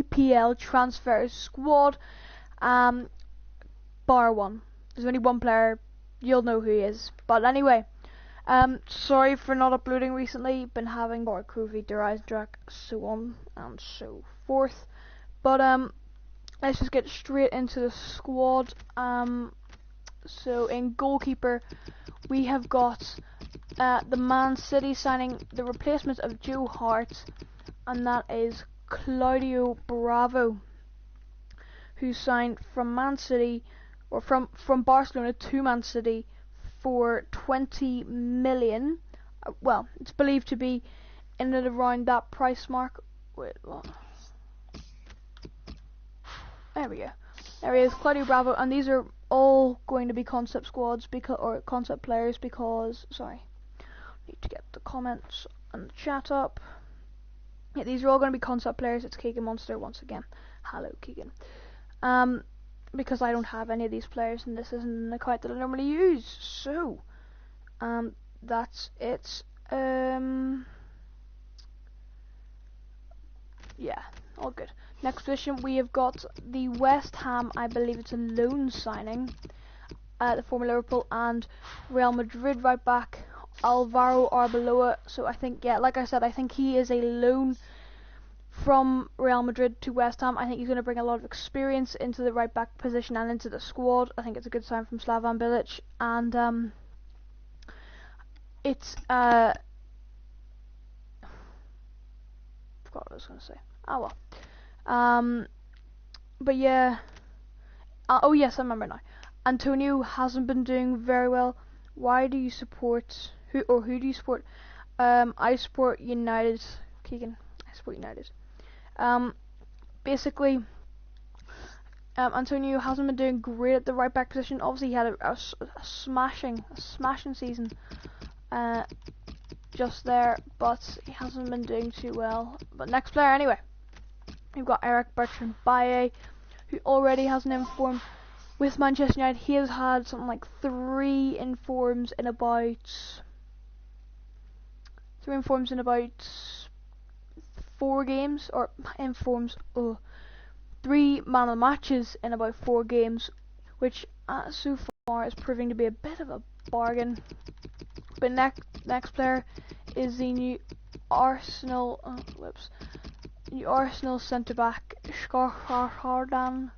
EPL transfer squad, bar one. There's only one player, you'll know who he is. But anyway, sorry for not uploading recently, been having more COVID, track, so on and so forth. But let's just get straight into the squad. So in goalkeeper, we have got the Man City signing the replacement of Joe Hart, and that is Claudio Bravo, who signed from Man City, or from Barcelona to Man City for 20 million. Well, it's believed to be in and around that price mark. Wait, what? There we go. There he is, Claudio Bravo, and these are all going to be concept squads or concept players because, sorry, need to get the comments and the chat up. Yeah, these are all going to be concept players. It's Keegan Monster once again. Hello, Keegan. Because I don't have any of these players, and this isn't an account that I normally use. So, that's it. Yeah, all good. Next position, we have got the West Ham, I believe it's a loan signing, the former Liverpool and Real Madrid right back, Alvaro Arbeloa. So I think, yeah, like I said, I think he is a loan from Real Madrid to West Ham. I think he's going to bring a lot of experience into the right back position and into the squad. I think it's a good sign from Slavan Bilic, and it's forgot what I was going to say. Oh well. But yeah. Oh yes, I remember now. Antonio hasn't been doing very well. Why do you support who do you support? I support United. Keegan, I support United. Basically, Antonio hasn't been doing great at the right back position. Obviously, he had a smashing season just there, but he hasn't been doing too well. But next player, anyway, we've got Eric Bertrand Baye, who already has an inform with Manchester United. He has had something like 3 informs in about 4 games, or informs 3 man of matches in about 4 games, which so far is proving to be a bit of a bargain. But next player is the new Arsenal centre back Skarhardan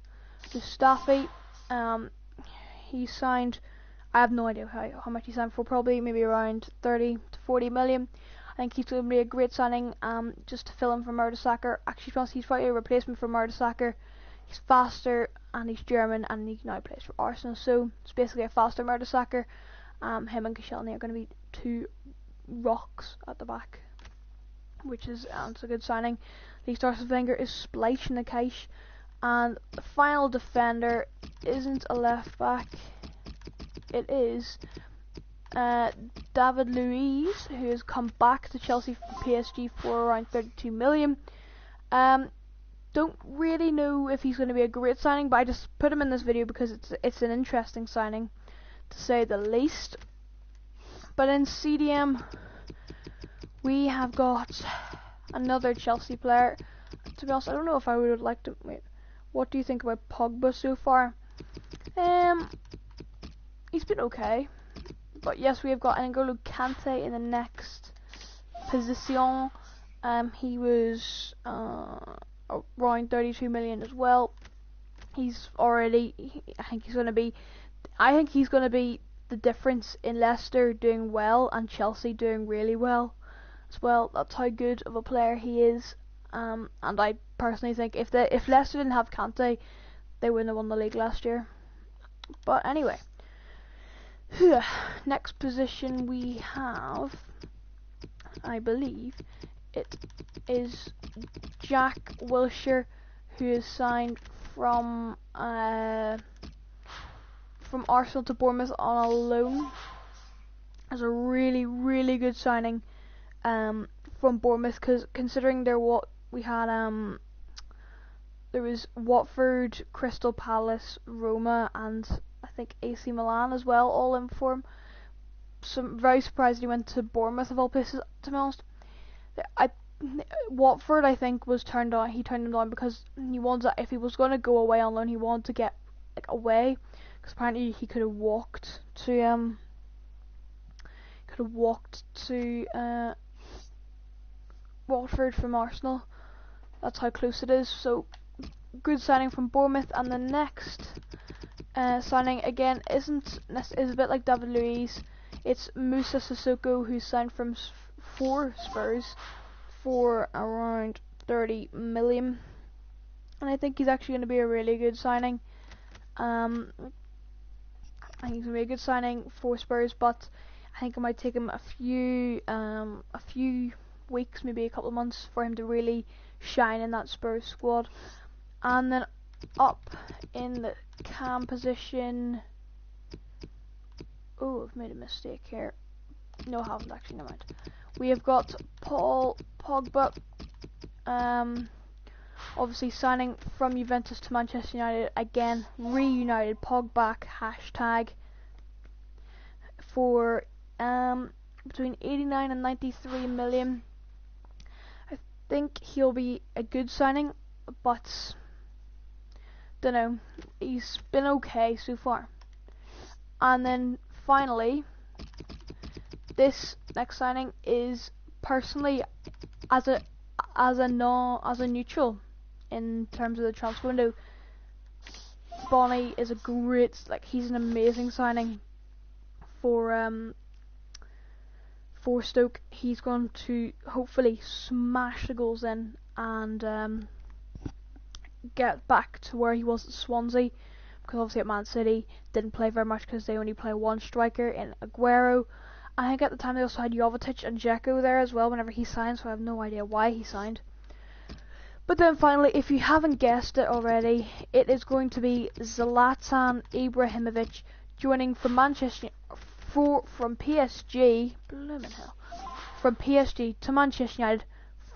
Mustafi. He signed, I have no idea how much he signed for, probably maybe around 30 to 40 million. I think he's going to be a great signing, just to fill in for Mertesacker. Actually, he's probably a replacement for Mertesacker. He's faster, and he's German, and he now plays for Arsenal, so it's basically a faster Mertesacker. Him and Koscielny are going to be 2 rocks at the back, which is it's a good signing. The Arsene Wenger is splicing the cash, and the final defender isn't a left back. It is David Luiz, who has come back to Chelsea from PSG for around 32 million. Don't really know if he's going to be a great signing, but I just put him in this video because it's an interesting signing, to say the least. But in CDM, we have got another Chelsea player. To be honest, I don't know if I would have liked to. Wait, what do you think about Pogba so far? He's been okay, but yes, we have got N'Golo Kante in the next position. He was around 32 million as well. He's already. I think he's going to be the difference in Leicester doing well and Chelsea doing really well as well. That's how good of a player he is. And I personally think if Leicester didn't have Kante, they wouldn't have won the league last year. But anyway, next position we have, I believe it is Jack Wilshere, who is signed from Arsenal to Bournemouth on a loan. As a really, really good signing from Bournemouth, because considering there was Watford, Crystal Palace, Roma, and I think AC Milan as well, all in form. So I'm very surprised he went to Bournemouth of all places, to be honest. Watford, I think, was turned on. He turned him down because he wanted, if he was going to go away on loan, he wanted to get like away, because apparently he could have walked to Watford from Arsenal. That's how close it is. So good signing from Bournemouth. And the next signing again is a bit like David Luiz. It's Musa Sissoko, who signed for Spurs for around 30 million, and I think he's actually going to be a really good signing. I think he's going to be a good signing for Spurs, but I think it might take him a few weeks, maybe a couple of months, for him to really shine in that Spurs squad. And then up in the cam position, oh, I've made a mistake here. No, I haven't actually, never mind. We have got Paul Pogba, obviously signing from Juventus to Manchester United, again, reunited, Pogback, hashtag, for between 89 and 93 million. I think he'll be a good signing, but don't know, he's been okay so far. And then finally, this next signing is, personally, as a neutral in terms of the transfer window, Bonnie is a great, he's an amazing signing for Stoke. He's going to hopefully smash the goals in and get back to where he was at Swansea, because obviously at Man City didn't play very much because they only play one striker in Aguero. I think at the time they also had Jovetic and Dzeko there as well whenever he signed, so I have no idea why he signed. But then finally, if you haven't guessed it already, it is going to be Zlatan Ibrahimovic joining from PSG, blooming hell, from PSG to Manchester United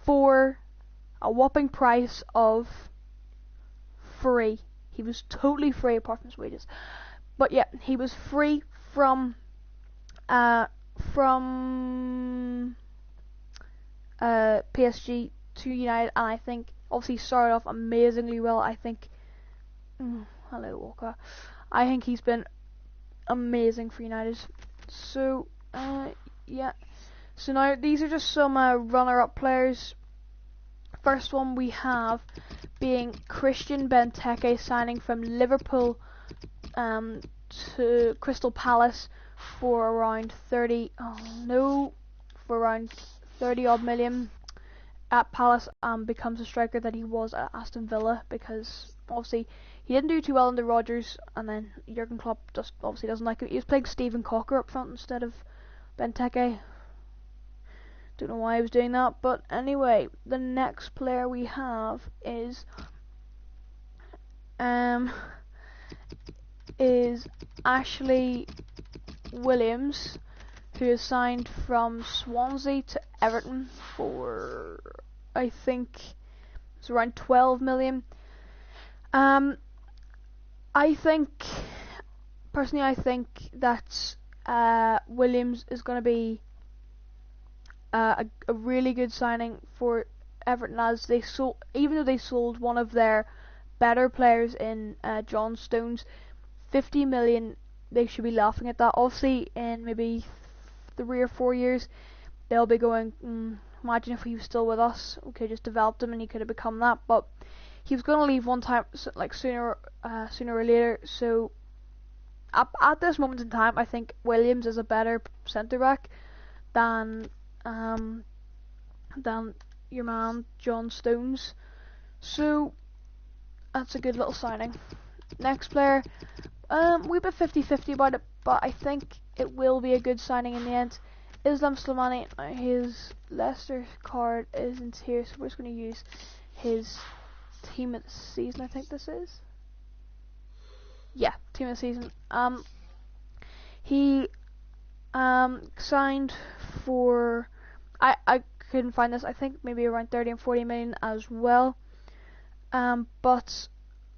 for a whopping price of free. He was totally free apart from his wages. But yeah, he was free from PSG to United, and I think obviously started off amazingly well. I think hello Walker. I think he's been amazing for United. So yeah. So now these are just some runner-up players. First one we have being Christian Benteke, signing from Liverpool to Crystal Palace for around 30 odd million at Palace, and becomes a striker that he was at Aston Villa, because obviously he didn't do too well under Rodgers, and then Jurgen Klopp just obviously doesn't like it. He was playing Stephen Cocker up front instead of Benteke. Don't know why he was doing that, but anyway, the next player we have is Ashley Williams, who is signed from Swansea to Everton for, I think it's around 12 million. I think that Williams is going to be a really good signing for Everton, as they sold, even though they sold one of their better players in John Stones, 50 million, they should be laughing at that. Obviously in maybe 3 or 4 years they'll be going, imagine if he was still with us, we could have just developed him and he could have become that. But he was going to leave one time, like sooner or later. So at this moment in time, I think Williams is a better centre back than your man John Stones. So that's a good little signing. Next player, we're a bit 50-50 about it, but I think it will be a good signing in the end. Islam Slimani. His Leicester card isn't here, so we're just going to use his team of the season. I think this is, yeah, team of the season. He signed for, I couldn't find this, I think maybe around 30 and 40 million as well. But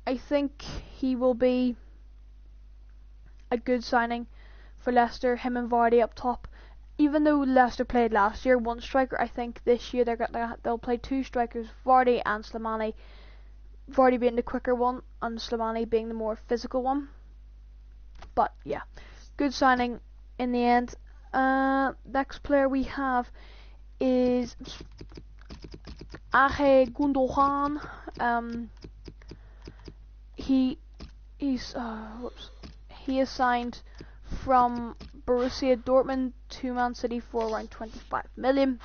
I think he will be a good signing for Leicester. Him and Vardy up top. even though Leicester played last year one striker, I think this year they'll play two strikers, Vardy and Slimani. Vardy being the quicker one and Slimani being the more physical one. But yeah, good signing in the end. Next player we have is Ache Gundogan. He is signed from Borussia Dortmund to Man City for around 25 million,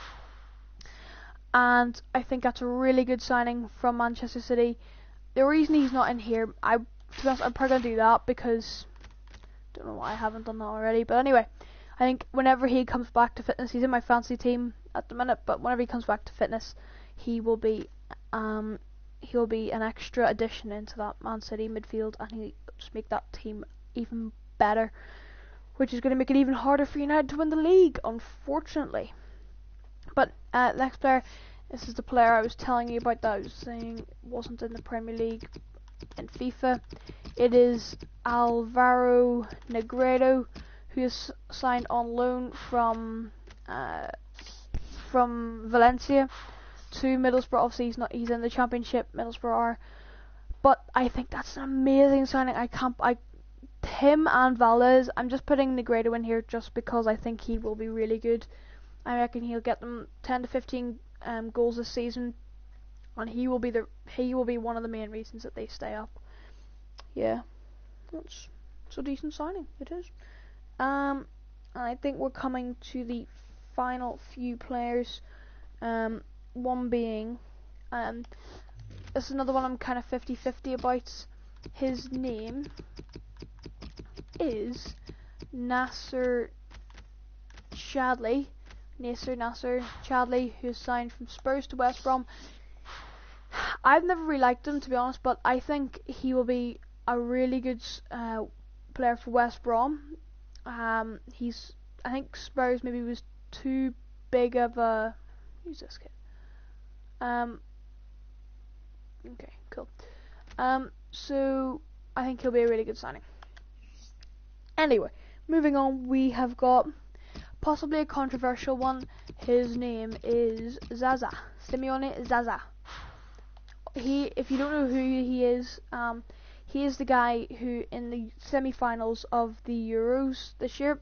and I think that's a really good signing from Manchester City. The reason he's not in here, I'm probably gonna do that because I don't know why I haven't done that already. But anyway, I think whenever he comes back to fitness, he's in my fantasy team at the minute, but whenever he comes back to fitness, he'll be an extra addition into that Man City midfield, and he'll just make that team even better, which is going to make it even harder for United to win the league, unfortunately. But next player, this is the player I was telling you about that I was saying wasn't in the Premier League in FIFA. It is Alvaro Negredo, who is signed on loan from Valencia to Middlesbrough. Obviously he's in the Championship, Middlesbrough are, but I think that's an amazing signing. Him and Valdez, I'm just putting Negredo in here just because I think he will be really good. I reckon he'll get them 10 to 15 goals this season, and he will be one of the main reasons that they stay up. Yeah, it's a decent signing. It is. And I think we're coming to the final few players. One being, this is another one I'm kind of 50-50 about. His name is Nasser Chadli, who's signed from Spurs to West Brom. I've never really liked him, to be honest, but I think he will be a really good player for West Brom. I think Spurs maybe was too big of a... Who's this kid? Okay, cool. So I think he'll be a really good signing. Anyway, moving on, we have got possibly a controversial one. His name is Zaza, Simeone Zaza. If you don't know who he is the guy who in the semi-finals of the Euros this year,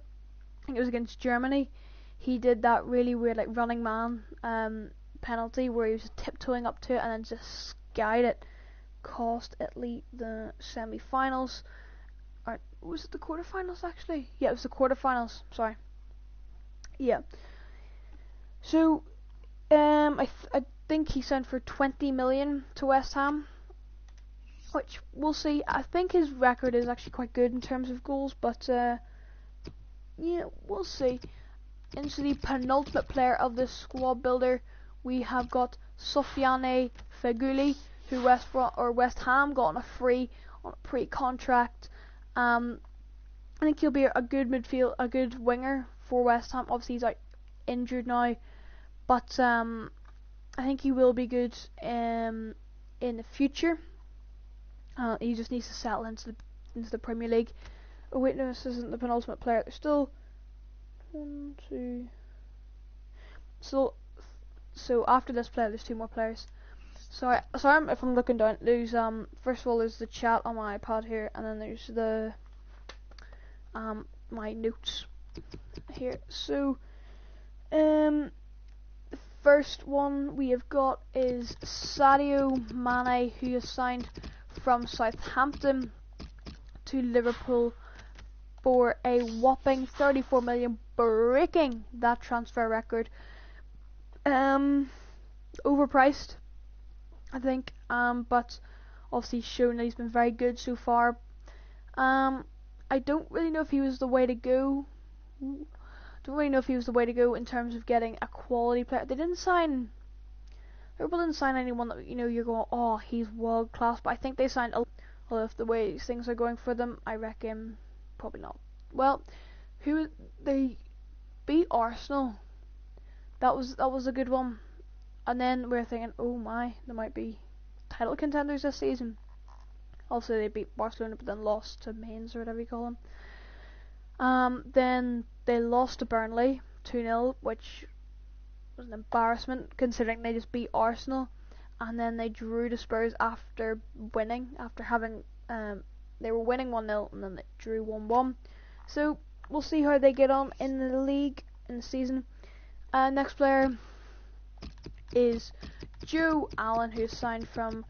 I think it was against Germany, he did that really weird like running man penalty where he was tiptoeing up to it and then just skied it. Cost Italy the semi-finals. Or was it the quarterfinals actually? Yeah, it was the quarterfinals. Sorry. Yeah. So, I think he signed for 20 million to West Ham, which we'll see. I think his record is actually quite good in terms of goals, but yeah, we'll see. Into the penultimate player of this squad builder, we have got Sofiane Feghouli, who West Ham got on a free on a pre-contract. I think he'll be a good winger for West Ham. Obviously he's out injured now, but I think he will be good in the future. He just needs to settle into the Premier League. Oh wait, no, this isn't the penultimate player. There's still 1, 2. So after this player, there's 2 more players. Sorry if I'm looking down. There's first of all there's the chat on my iPad here, and then there's the my notes here. So the first one we have got is Sadio Mane, who is signed from Southampton to Liverpool for a whopping 34 million, breaking that transfer record. Overpriced, I think, but obviously shown that he's been very good so far. I don't really know if he was the way to go. In terms of getting a quality player. Liverpool didn't sign anyone that you're going, oh, he's world class. But I think they signed well, if the way things are going for them, I reckon probably not. Well, they beat Arsenal. That was a good one. And then we're thinking, oh my, there might be title contenders this season. Also, they beat Barcelona, but then lost to Mainz or whatever you call them. Then they lost to Burnley 2-0, which was an embarrassment considering they just beat Arsenal, and then they drew to Spurs after winning, after having they were winning 1-0 and then they drew 1-1. So we'll see how they get on in the league in the season. Next player is Joe Allen, who is signed from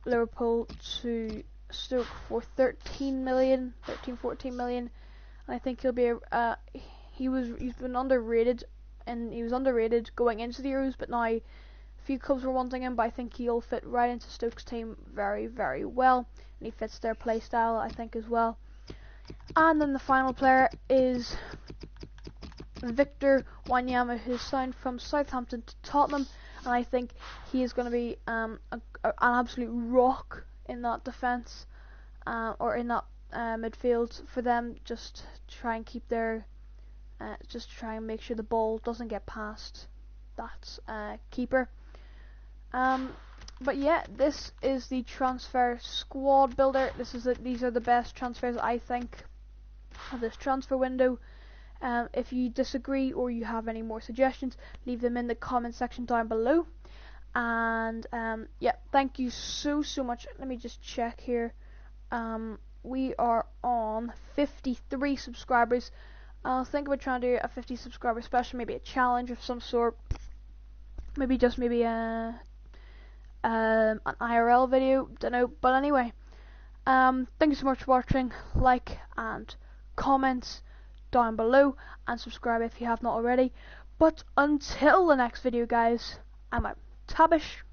Liverpool to Stoke for 13 million, 14 million. I think he'll be he's been underrated, and he was underrated going into the Euros, but now a few clubs were wanting him, but I think he'll fit right into Stoke's team very, very well, and he fits their play style, I think, as well. And then the final player is Victor Wanyama, who's signed from Southampton to Tottenham, and I think he is going to be an absolute rock in that defence, or in that midfield for them. Just try and keep their, just try and make sure the ball doesn't get past that keeper. But yeah, this is the transfer squad builder. These are the best transfers, I think, of this transfer window. If you disagree or you have any more suggestions, leave them in the comment section down below. And yeah, thank you so much. Let me just check here. We are on 53 subscribers. I'll think about trying to do a 50 subscriber special, maybe a challenge of some sort. Maybe an IRL video, don't know. But anyway, thank you so much for watching. Like and comment down below, and subscribe if you have not already. But until the next video, guys, I'm out. Tabish.